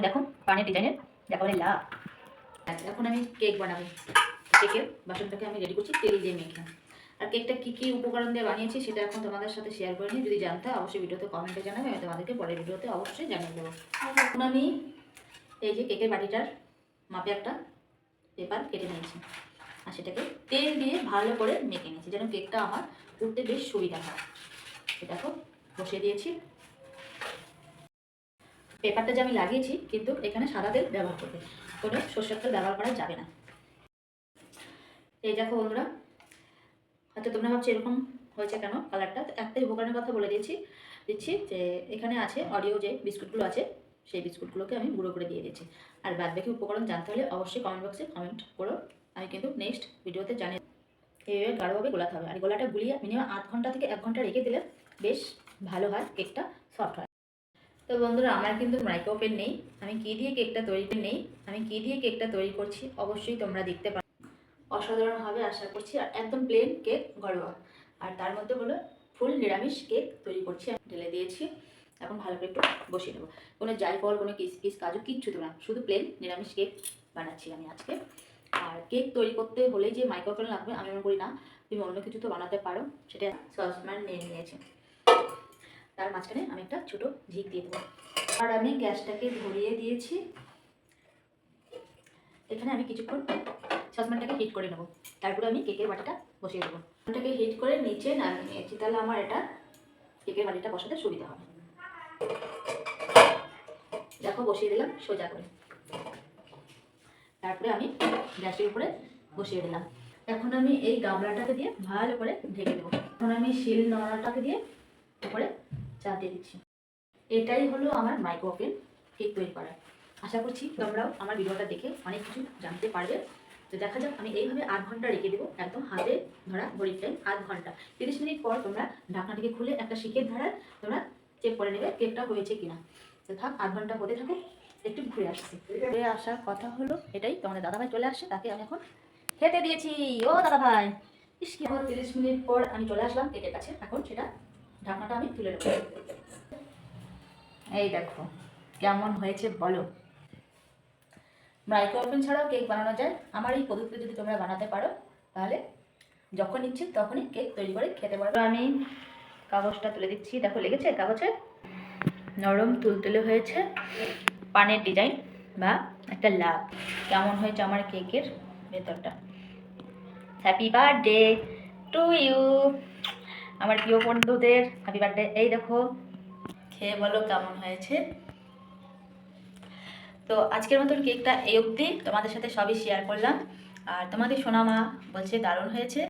দেখো পানের ডিজাইনের একেবারে লাভ। আচ্ছা এখন আমি কেক বানাবো। কেকের বাসনটাকে আমি রেডি করছি তেল দিয়ে মেখে। আর কেকটা কী কী উপকরণ দিয়ে বানিয়েছি সেটা এখন তোমাদের সাথে শেয়ার করে নিই। যদি জানতে অবশ্যই ভিডিওতে কমেন্টে জানাবে, আমি তোমাদেরকে পরের ভিডিওতে অবশ্যই জানিয়ে দেবো। এখন আমি এই যে কেকের বাটিটার মাপে একটা পেপার কেটে নিয়েছি আর সেটাকে তেল দিয়ে ভালো করে মেখে নিয়েছি যেন কেকটা আমার উঠতে বেশ সুবিধা হয়। দেখো বসিয়ে দিয়েছি। পেপারটা যে আমি লাগিয়েছি কিন্তু এখানে সাদা তেল ব্যবহার করবে, কোনো সরষের তেল ব্যবহার করা যাবে না। এই দেখো বন্ধুরা, আচ্ছা তোমরা ভাবছো এরকম হয়েছে কেন কালারটা, তো একটাই উপকরণের কথা বলে দিচ্ছি যে এখানে আছে অরিও যে বিস্কুটগুলো আছে সেই বিস্কুটগুলোকে আমি গুঁড়ো করে দিয়ে দিচ্ছি। আর বাদ বাকি উপকরণ জানতে হলে অবশ্যই কমেন্ট বক্সে কমেন্ট করো, আমি কিন্তু নেক্সট ভিডিওতে জানিয়ে এইভাবে গাঢ়ভাবে গোলাতে হবে। আর গোলাটা গুলিয়ে মিনিমাম 8 ঘন্টা থেকে 1 ঘন্টা রেখে দিলে বেশ ভালো হয়, কেকটা সফট হয়। তো বন্ধুরা আমার কিন্তু মাইক্রো ওভেন নেই, আমি কী দিয়ে কেকটা তৈরি করছি অবশ্যই তোমরা দেখতে পারো। অসাধারণ হবে আশা করছি। আর একদম প্লেন কেক ঘরোয়া, আর তার মধ্যে হলো ফুল নিরামিষ কেক তৈরি করছি। আমি ঢেলে দিয়েছি, এখন ভালো করে একটু বসিয়ে নেবো। কোনো জায়ফল কোনো কিসমিস কাজু কিচ্ছু তো না, শুধু প্লেন নিরামিষ কেক বানাচ্ছি আমি আজকে। আর কেক তৈরি করতে হলেই যে মাইক্রো ওভেন লাগবে আমি মনে করি না, তুমি অন্য কিছু তো বানাতে পারো। সেটা সসপ্যান নিয়ে নিয়েছি, তার মাঝখানে আমি একটা ছোটো ঝিক দিয়ে দেবো। আর আমি গ্যাসটাকে ধরিয়ে দিয়েছি। এখানে আমি কিছুক্ষণ সসপ্যানটাকে হিট করে নেবো, তারপরে আমি কেকের বাটিটা বসিয়ে দেবো। ওটাকে হিট করে নিচে নামিয়ে নিয়েছি, তাহলে আমার এটা কেকের বাটিটা বসাতে সুবিধা হবে। দেখো বসিয়ে দিলাম সোজা করে, তারপরে আমি গ্যাসের উপরে বসিয়ে দিলাম। এখন আমি এই গামলাটাকে দিয়ে ভালো করে ঢেকে দেবো। এখন আমি শিল নোড়াটাকে দিয়ে উপরে চাপ দিয়ে দিচ্ছি। এটাই হলো আমার মাইক্রো ওভেন কেক তৈরি করার। আশা করছি তোমরাও আমার ভিডিওটা দেখে অনেক কিছু জানতে পারবে। তো দেখা যাক, আমি এইভাবে 8 ঘন্টা রেখে দেবো, একদম হাতে ধরা ঘড়ির টাইম 8 ঘন্টা। 30 মিনিট পর তোমরা ঢাকনাটিকে খুলে একটা শিকের ধারায় তোমরা চেক করে নেবে কেকটা হয়েছে কিনা। তো থাক 8 ঘন্টা হতে থাকুক, একটু ঘুরে আসছি। ঘুরে আসার কথা হলো এটাই, তোমাদের দাদাভাই চলে আসছে, তাকে আমি এখন খেতে দিয়েছি। ও দাদাভাই, ইস কি 30 মিনিট পর আমি চলে আসলাম কেকের কাছে। এখন সেটা ঢাকনাটা আমি তুলে নেব। এই দেখো কেমন হয়েছে বলো। মাইক্রো ওভেন ছাড়াও কেক বানানো যায়। আমার এই পদ্ধতিতে যদি তোমরা বানাতে পারো তাহলে যখন ইচ্ছে তখনই কেক তৈরি করে খেতে পারো। আমি কাগজটা তুলে দিচ্ছি, দেখো লেগেছে কাগজে, নরম তুলতুলে হয়েছে, পানের ডিজাইন বা একটা লাভ। কেমন হয়েছে আমার কেকের ভেতরটা। হ্যাপি বার্থডে টু ইউ, আমার প্রিয় বন্ধুদের হ্যাপি বার্থডে। এই দেখো খেয়ে বলো কেমন হয়েছে। তো আজকের মতন কেকটা এই অবধি, তোমাদের সাথে সবই শেয়ার করলাম। আর তোমাদের সোনা মা বলছে দারুণ হয়েছে।